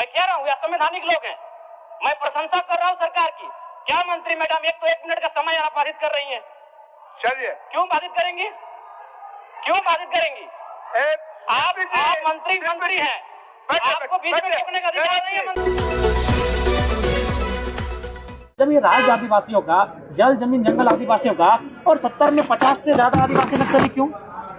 मैं कह रहा हूँ ये संवैधानिक लोग हैं, मैं प्रशंसा कर रहा हूँ सरकार की। क्या मंत्री मैडम एक तो 1 मिनट का समय आप बाधित कर रही हैं। चलिए, क्यों बाधित करेंगी, क्यों बाधित करेंगी? आप मंत्री हैं, आपको बीच में रोकने का अधिकार नहीं है मंत्री। जब ये राज्य आदिवासियों का, जल जमीन जंगल आदिवासियों का और 70 में 50 से ज्यादा आदिवासी नक्सली क्यों,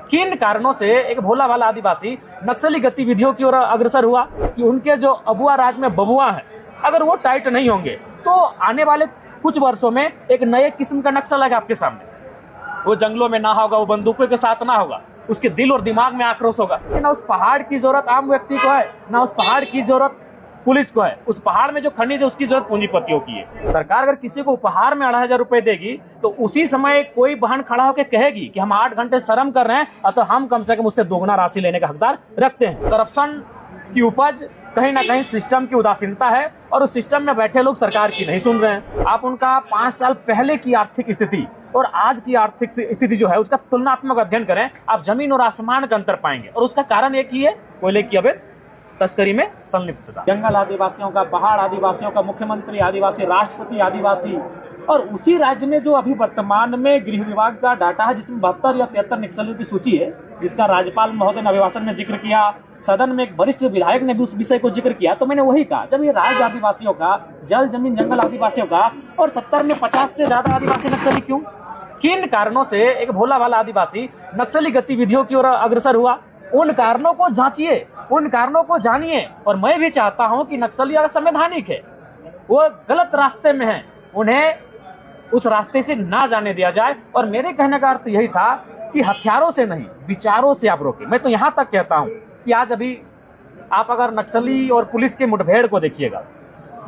किन कारणों से एक भोला वाला आदिवासी नक्सली गतिविधियों की ओर अग्रसर हुआ कि उनके जो अबुआ राज में बबुआ है, अगर वो टाइट नहीं होंगे तो आने वाले कुछ वर्षों में एक नए किस्म का नक्सल आएगा आपके सामने। वो जंगलों में ना होगा, वो बंदूकों के साथ ना होगा, उसके दिल और दिमाग में आक्रोश होगा। ना उस पहाड़ की जरूरत आम व्यक्ति को है, ना उस पहाड़ की जरूरत पुलिस को है। उस पहाड़ में जो खनिज है उसकी जरूरत पूंजीपतियों की है। सरकार अगर किसी को उपहार में 2,500 रुपए देगी तो उसी समय कोई बहन खड़ा होकर कहेगी कि हम 8 घंटे श्रम कर रहे हैं तो हम कम से कम उससे दोगुना राशि लेने का हकदार रखते हैं। करप्शन की उपज कहीं ना कहीं सिस्टम की उदासीनता है और उस सिस्टम में बैठे लोग सरकार की नहीं सुन रहे हैं। आप उनका 5 साल पहले की आर्थिक स्थिति और आज की आर्थिक स्थिति जो है उसका तुलनात्मक अध्ययन करें, आप जमीन और आसमान का अंतर पाएंगे। और उसका कारण एक ही है, कोयले की अवैध तस्करी में संलिप्तता। जंगल आदिवासियों का, पहाड़ आदिवासियों का, मुख्यमंत्री आदिवासी, राष्ट्रपति आदिवासी, और उसी राज्य में जो अभी वर्तमान में गृह विभाग का डाटा है जिसमें 72 या 73 नक्सलियों की सूची है, जिसका राज्यपाल महोदय ने अभिभाषण में जिक्र किया, सदन में एक वरिष्ठ विधायक ने भी उस विषय को जिक्र किया। तो मैंने वही कहा, जब ये राज्य आदिवासियों का, जल जमीन जंगल आदिवासियों का और 70 में 50 से ज्यादा आदिवासी नक्सली क्यों, किन कारणों से एक भोला वाला आदिवासी नक्सली गतिविधियों की ओर अग्रसर हुआ, उन कारणों को जांचिए, उन कारणों को जानिए। और मैं भी चाहता हूं कि नक्सली अगर संवैधानिक है, वो गलत रास्ते में है, उन्हें उस रास्ते से ना जाने दिया जाए। और मेरे कहने का अर्थ यही था कि हथियारों से नहीं, विचारों से आप रोकें। मैं तो यहां तक कहता हूं कि आज अभी आप अगर नक्सली और पुलिस के मुठभेड़ को देखिएगा,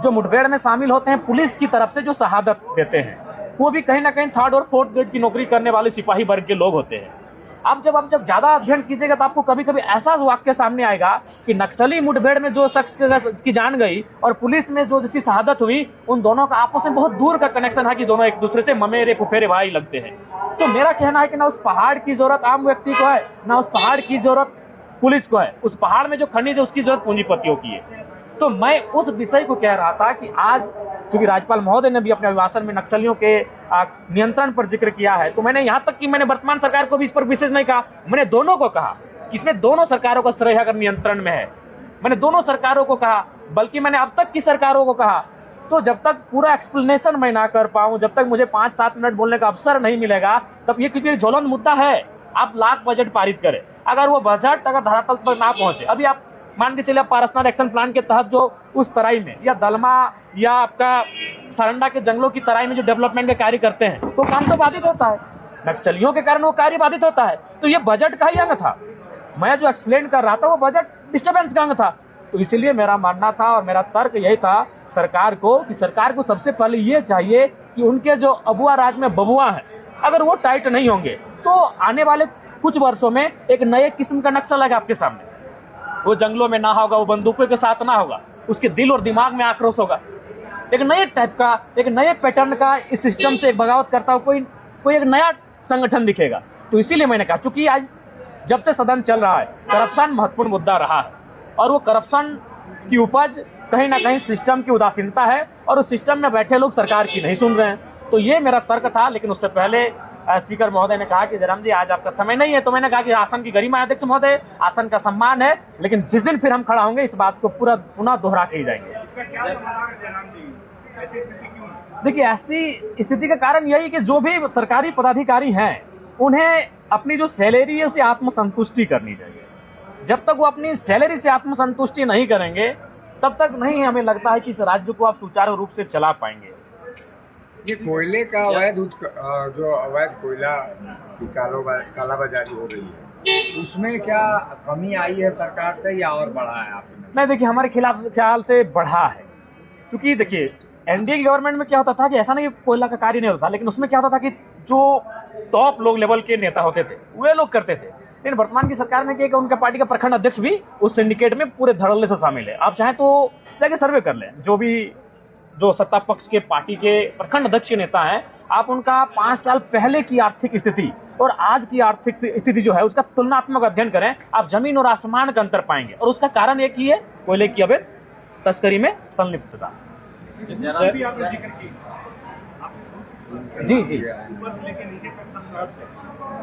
जो मुठभेड़ में शामिल होते हैं पुलिस की तरफ से जो शहादत देते हैं, वो भी कहीं ना कहीं 3rd और 4th ग्रेड की नौकरी करने वाले सिपाही वर्ग के लोग होते हैं। आप जब ज्यादा अध्ययन कीजिएगा तो आपको कभी कभी ऐसा वाक्य सामने आएगा कि नक्सली मुठभेड़ में जो शख्स की जान गई और पुलिस में जो जिसकी शहादत हुई, उन दोनों का आपस में बहुत दूर का कनेक्शन है कि दोनों एक दूसरे से ममेरे फुफेरे भाई लगते हैं। तो मेरा कहना है कि ना उस पहाड़ की जरूरत आम व्यक्ति को है, ना उस पहाड़ की जरूरत पुलिस को है। उस पहाड़ में जो खनिज है उसकी जरूरत पूंजीपतियों की है। तो मैं उस विषय को कह रहा था कि आज चूंकि राज्यपाल महोदय ने भी अपने अभिभाषण में नक्सलियों के नियंत्रण पर जिक्र किया है, तो मैंने यहाँ तक कि मैंने वर्तमान सरकार को भी इस पर विशेष नहीं कहा, मैंने दोनों को कहा कि इसमें दोनों सरकारों का श्रेय अगर नियंत्रण में है, मैंने दोनों सरकारों को कहा, बल्कि मैंने अब तक की सरकारों को कहा। तो जब तक पूरा एक्सप्लेनेशन मैं ना कर पाऊं, जब तक मुझे 5-7 मिनट बोलने का अवसर नहीं मिलेगा, तब ये क्योंकि ज्वलंत मुद्दा है। आप लाख बजट पारित करें, अगर वो बजट अगर धरातल पर ना पहुंचे, अभी आप मान के चलिए पारसनाथ एक्शन प्लान के तहत जो उस तराई में या दलमा या आपका सारंडा के जंगलों की तराई में जो डेवलपमेंट के कार्य करते हैं, वो काम तो बाधित होता है, नक्सलियों के कारण वो कार्य बाधित होता है। तो ये बजट का ही अंग था, मैं जो एक्सप्लेन कर रहा था वो बजट डिस्टर्बेंस का अंग था। तो इसीलिए मेरा मानना था और मेरा तर्क यही था सरकार को कि सरकार को सबसे पहले ये चाहिए कि उनके जो अबुआ राज में बबुआ है, अगर वो टाइट नहीं होंगे तो आने वाले कुछ वर्षों में एक नए किस्म का नक्सल आएगा आपके सामने। वो जंगलों में ना होगा, वो बंदूकों के साथ ना होगा, उसके दिल और दिमाग में आक्रोश होगा। एक नए टाइप का, एक नए पैटर्न का इस सिस्टम से एक बगावत करता हुआ कोई एक नया संगठन दिखेगा। तो इसीलिए मैंने कहा, चूंकि आज जब से सदन चल रहा है, करप्शन महत्वपूर्ण मुद्दा रहा है और वो करप्शन की उपज कहीं ना कहीं सिस्टम की उदासीनता है और उस सिस्टम में बैठे लोग सरकार की नहीं सुन रहे हैं। तो ये मेरा तर्क था। लेकिन उससे पहले स्पीकर महोदय ने कहा कि जयराम जी आज आपका समय नहीं है, तो मैंने कहा कि आसन की गरिमा, अध्यक्ष महोदय आसन का सम्मान है, लेकिन जिस दिन फिर हम खड़ा होंगे इस बात को पूरा पुनः दोहरा के ही जाएंगे। इसका क्या समाधान है जयराम जी? ऐसी स्थिति क्यों? देखिए, ऐसी स्थिति का कारण यही कि जो भी सरकारी पदाधिकारी हैं उन्हें अपनी जो सैलरी है उसे आत्मसंतुष्टि करनी चाहिए। जब तक वो अपनी सैलरी से आत्मसंतुष्टि नहीं करेंगे तब तक नहीं हमें लगता है कि इस राज्य को आप सुचारू रूप से चला पाएंगे। ये कोयले का अवैध जो अवैध कोयला की कालाबाजारी हो रही है, उसमें क्या कमी आई है सरकार से या और बढ़ा है आपने? नहीं, देखिए, हमारे खिलाफ ख्याल से बढ़ा है। क्योंकि देखिए, एनडीए की गवर्नमेंट में क्या होता था कि ऐसा नहीं कोयला का कार्य नहीं होता, लेकिन उसमें क्या होता था कि जो टॉप लोग लेवल के नेता होते थे वे लोग करते थे। लेकिन वर्तमान की सरकार ने किया कि उनका पार्टी का प्रखंड अध्यक्ष भी उस सिंडिकेट में पूरे धड़ल्ले से शामिल है। आप चाहें तो जाके सर्वे कर लें, जो सत्ता पक्ष के पार्टी के प्रखंड अध्यक्ष के नेता हैं, आप उनका 5 साल पहले की आर्थिक स्थिति और आज की आर्थिक स्थिति जो है उसका तुलनात्मक अध्ययन करें, आप जमीन और आसमान का अंतर पाएंगे। और उसका कारण एक ही है, कोयले की अवैध तस्करी में संलिप्तता। भी आपने जिक्र की, जी जी ऊपर से लेकर नीचे तक सब खर्च है,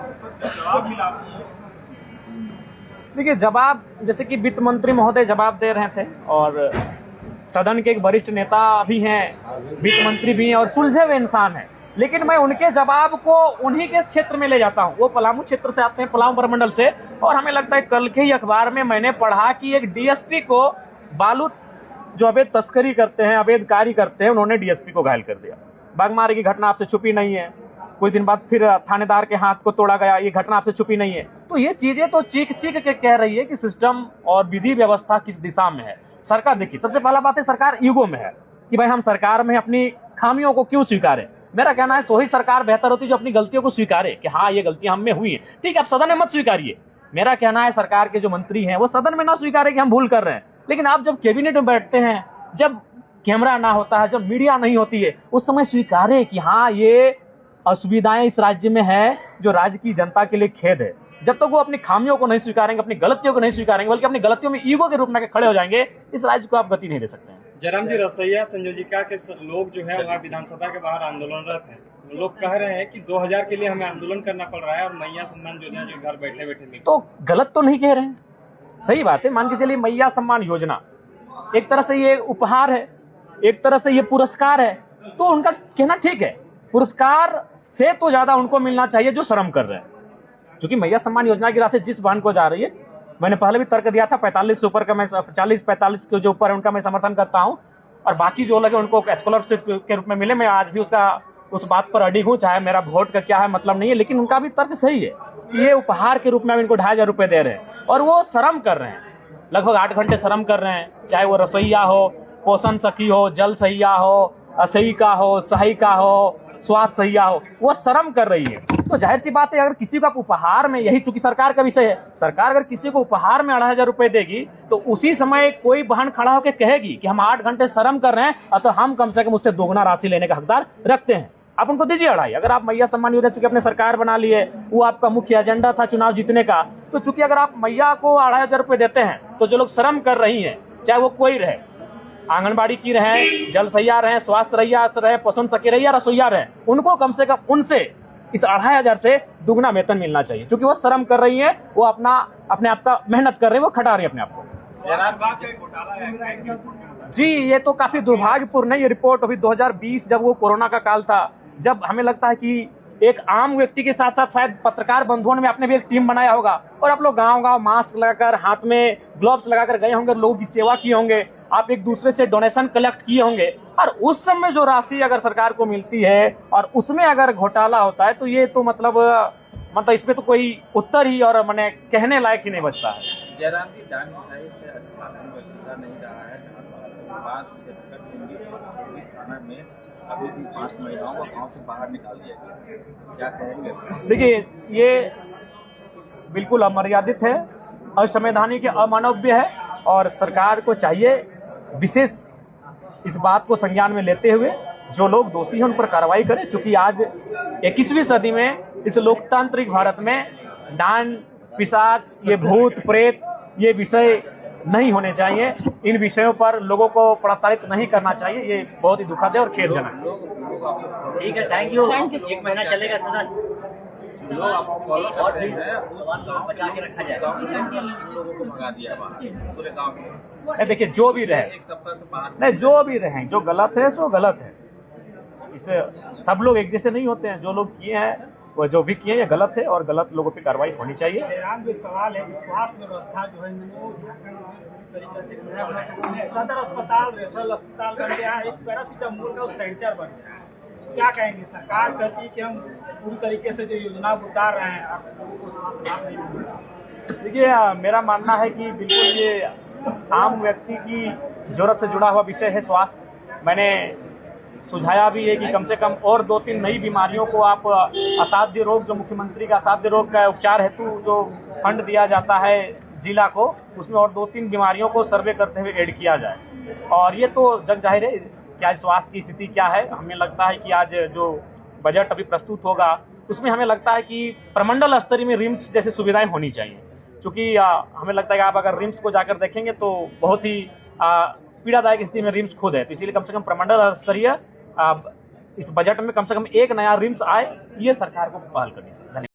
उस पर जवाब मिला आपको? देखिए, जवाब जैसे कि वित्त मंत्री महोदय जवाब दे रहे थे और सदन के एक वरिष्ठ नेता भी हैं, वित्त मंत्री भी हैं और सुलझे हुए इंसान हैं, लेकिन मैं उनके जवाब को उन्हीं के क्षेत्र में ले जाता हूं। वो पलामू क्षेत्र से आते हैं, पलामू प्रमंडल से, और हमें लगता है कल के ही अखबार में मैंने पढ़ा कि एक डीएसपी को बालू जो अवैध तस्करी करते हैं, अवैध कार्य करते हैं, उन्होंने डीएसपी को घायल कर दिया। बागमारे की घटना आपसे छुपी नहीं है, कुछ दिन बाद फिर थानेदार के हाथ को तोड़ा गया, ये घटना आपसे छुपी नहीं है। तो ये चीजें तो चीख चीख के कह रही है कि सिस्टम और विधि व्यवस्था किस दिशा में है। सरकार, देखिए सबसे पहला बात है, सरकार ईगो में है कि भाई हम सरकार में अपनी खामियों को क्यों स्वीकारें। मेरा कहना है वही सरकार बेहतर होती है जो अपनी गलतियों को स्वीकारे कि हाँ ये गलतियां हम में हुई है। ठीक है, आप सदन में मत स्वीकारिए। मेरा कहना है सरकार के जो मंत्री हैं वो सदन में ना स्वीकारे कि हम भूल कर रहे हैं, लेकिन आप जब कैबिनेट में बैठते हैं, जब कैमरा ना होता है, जब मीडिया नहीं होती है, उस समय स्वीकारे कि हाँ ये असुविधाएं इस राज्य में है जो राज्य की जनता के लिए खेद है। जब तक वो अपनी खामियों को नहीं स्वीकारेंगे, अपनी गलतियों को नहीं स्वीकारेंगे, बल्कि अपनी गलतियों में ईगो के रूप में खड़े हो जाएंगे, इस राज्य को आप गति नहीं दे सकते हैं। जयराम जी, रसैया संयोजिका के लोग जो है वहाँ विधानसभा के बाहर आंदोलनरत हैं। लोग कह रहे हैं कि 2000 के लिए हमें आंदोलन करना पड़ रहा है और मैया सम्मान योजना जो घर बैठे बैठे मिल। तो गलत तो नहीं कह रहे हैं, सही बात है। मान के चलिए मैया सम्मान योजना एक तरह से ये उपहार है, एक तरह से ये पुरस्कार है, तो उनका कहना ठीक है। पुरस्कार से तो ज्यादा उनको मिलना चाहिए जो श्रम कर रहे हैं, क्योंकि मैया सम्मान योजना की राशि जिस बहन को जा रही है, मैंने पहले भी तर्क दिया था 45 से ऊपर का, मैं 40-45 के जो ऊपर है उनका मैं समर्थन करता हूं, और बाकी जो लगे उनको स्कॉलरशिप के रूप में मिले, मैं आज भी उस बात पर अड़ी हूं, चाहे मेरा वोट का क्या है मतलब नहीं है, लेकिन उनका भी तर्क सही है कि ये उपहार के रूप में हम इनको 2500 रुपये दे रहे हैं और वो श्रम कर रहे हैं, लगभग 8 घंटे श्रम कर रहे हैं, चाहे वो रसोईया हो, पोषण सखी हो, जल सहिया हो, असहिका हो, सहायिका हो, स्वास्थ्य सहिया हो, वो श्रम कर रही है। तो जाहिर सी बात है, अगर किसी को आप उपहार में, यही चूंकि सरकार का विषय है, सरकार अगर किसी को उपहार में 2500 रुपए देगी तो उसी समय कोई बहन खड़ा होकर कहेगी कि हम 8 घंटे श्रम कर रहे हैं, तो हम कम से कम उससे दोगुना राशि लेने का हकदार रखते हैं। आप उनको दीजिए 2.5। अगर आप मैया सम्मान योजना चूंकि अपने सरकार बना लिए, वो आपका मुख्य एजेंडा था चुनाव जीतने का, तो चूंकि अगर आप मैया को 2500 रुपए देते हैं, तो जो लोग श्रम कर रही हैं, चाहे वो कोई रहे, आंगनबाड़ी की रहे, जल सहिया रहे, स्वास्थ्य रहिया रहे, पोषण सखी रहिया, रसोईया रहे, उनको कम से कम उनसे इस 2500 से दुगना वेतन मिलना चाहिए, क्योंकि वो श्रम कर रही है, वो अपने आप का मेहनत कर रहे हैं, वो खटा रही है अपने आप को। जी, ये तो काफी दुर्भाग्यपूर्ण है। ये रिपोर्ट अभी 2020 जब वो कोरोना का काल था, जब हमें लगता है कि एक आम व्यक्ति के साथ साथ शायद पत्रकार बंधुओं ने आपने भी एक टीम बनाया होगा और आप लोग गांव-गांव मास्क लगाकर, हाथ में ग्लव्स लगाकर गए होंगे, लोगों की सेवा की होंगे, आप एक दूसरे से डोनेशन कलेक्ट किए होंगे, और उस समय जो राशि अगर सरकार को मिलती है और उसमें अगर घोटाला होता है, तो ये तो मतलब इसमें तो कोई उत्तर ही और मैंने कहने लायक ही नहीं बचता है। जयराम जी, दान मिसाइल से अधिकार नहीं रहा है। बात थाना में अभी भी 5 महिलाओं को गांव से बाहर निकाल दिया गया, क्या कहेंगे? देखिए, ये बिल्कुल अमर्यादित है, असंवैधानिक, अमानवीय है, और सरकार को चाहिए विशेष इस बात को संज्ञान में लेते हुए जो लोग दोषी हैं उन पर कार्रवाई करें, क्योंकि आज 21वीं सदी में इस लोकतांत्रिक भारत में डान, पिशाच, ये भूत प्रेत, ये विषय नहीं होने चाहिए। इन विषयों पर लोगों को प्रताड़ित नहीं करना चाहिए। ये बहुत ही दुखद है और खेदजनक। ठीक है, थैंक यू। 1 महीना चलेगा सदन और भी बचा के रखा जाएगा। लोगों को भगा दिया पूरे गांव में। देखिए, जो भी रहे, एक सप्ताह से बाहर नहीं, जो भी रहे, जो गलत है सो गलत है। इसे सब लोग एक जैसे नहीं होते हैं, जो लोग किए हैं वो जो भी किए ये गलत है और गलत लोगों पे कार्रवाई होनी चाहिए। जयराम जी, एक सवाल है कि स्वास्थ्य व्यवस्था जो है वो तरीके से सदर अस्पताल, रेफरल अस्पताल बन गया है, एक पैरासीटामोल का सेंटर बन गया है, क्या कहेंगे? सरकार कहती है कि हम पूरी तरीके से जो योजना उतार रहे हैं, आप लोगों को स्वास्थ्य लाभ नहीं मिल रहा। देखिए, मेरा मानना है कि बिल्कुल ये आम व्यक्ति की जरूरत से जुड़ा हुआ विषय है स्वास्थ्य। मैंने सुझाया भी है कि कम से कम और 2-3 नई बीमारियों को आप असाध्य रोग, जो मुख्यमंत्री का असाध्य रोग का उपचार हेतु जो फंड दिया जाता है जिला को, उसमें और 2-3 बीमारियों को सर्वे करते हुए ऐड किया जाए। और ये तो जग जाहिर है कि आज स्वास्थ्य की स्थिति क्या है। हमें लगता है कि आज जो बजट अभी प्रस्तुत होगा उसमें हमें लगता है कि प्रमंडल स्तरीय में रिम्स जैसी सुविधाएं होनी चाहिए, क्योंकि हमें लगता है कि आप अगर रिम्स को जाकर देखेंगे तो बहुत ही पीड़ादायक स्थिति में रिम्स खुद है। तो इसीलिए कम से कम प्रमंडल स्तरीय इस बजट में कम से कम एक नया रिम्स आए, ये सरकार को पहल करनी चाहिए।